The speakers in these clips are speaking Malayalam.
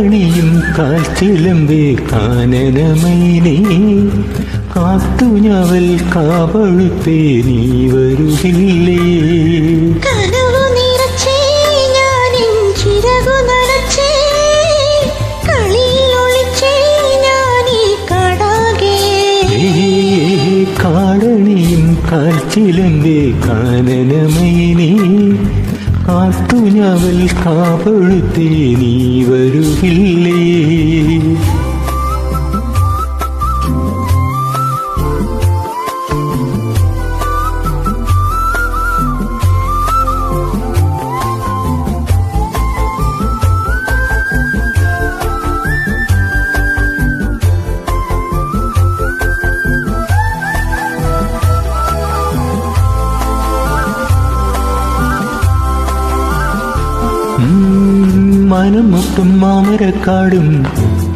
കാടണിയും കാൽച്ചിലമ്പേ കാനനമൈനേ കാത്തു ഞവൽ കാവഴുത്തേ നീ വരുകില്ലേ. കനവു നിറച്ചേ ഞാനിൻ ചിറകു നനച്ചേ കളിയിൽ ഒളിച്ചേ ഞാനീ കാടാകെ. കാടണിയും കാൽച്ചിലമ്പേ കാനനമൈനേ കാത്തു ഞവൽ കാവഴുത്തേ നീ വരുകില്ലേ. മനം മൊത്തം മാമരക്കാടും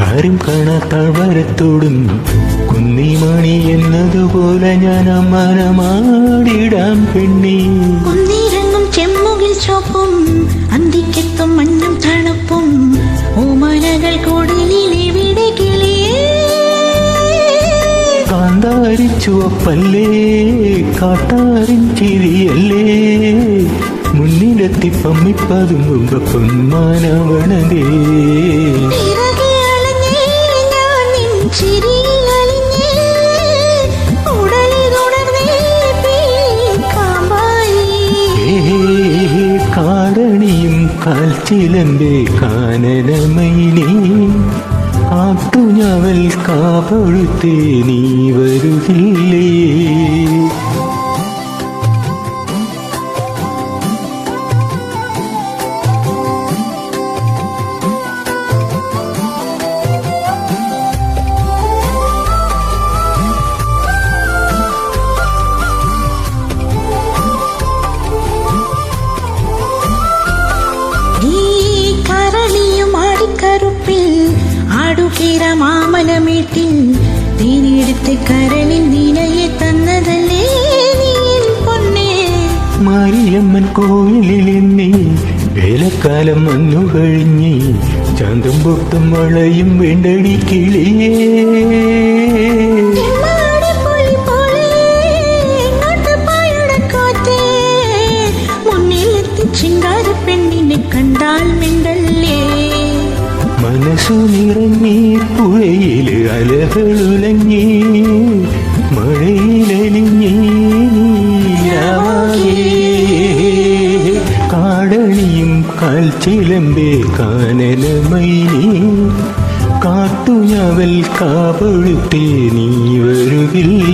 ആരും കാണാത്ത വരത്തോടും കുന്നിമണി എന്നതുപോലെ ഞാൻ മനമാടിടാം പെണ്ണി. കുന്നിരങ്ങും ചെമ്മുകിൽ ചോപ്പും അന്തിക്കെത്തും മഞ്ഞും തണുപ്പും ഓമനകൾ കൂടലിലെവിടെ കിളിയേ. കാന്താരി ചുവപ്പല്ലേ കാട്ടാറിൻ ചിരിയല്ലേ മുന്നിലെത്തി പമ്മിപ്പതുമ്പ പൊന്മാനവണതേ. കാടണിയും കാൽച്ചിലമ്പേ കാനനമൈനേ കാത്തു ഞവൽ കാവഴുത്തേ നീ വരുകില്ലേ. മാമലമേട്ടിൽ തേനെടുത്ത് കരളിൽ നിനയെ തന്നതല്ലേ നീ പൊന്നേ. മാരിയമ്മൻ കോവിലിൽ എന്നെ വേലക്കാലം വന്നു കഴിഞ്ഞ് ചന്തം പൊട്ടും വളയും വേണ്ടടി കിളിയേ. മുന്നിലെത്തി ചിങ്കാര പെണ്ണിനെ കണ്ടാൽ മിണ്ടല്ലേ. മനസ്സു നിറഞ്ഞി പുഴയില് അലകളുലഞ്ഞി മഴയിലലിഞ്ഞി കാടണിയും കാൽച്ചിലമ്പേ കാനനമൈനേ കാത്തു ഞവൽ കാവഴുത്തേ നീ വരുകില്ല.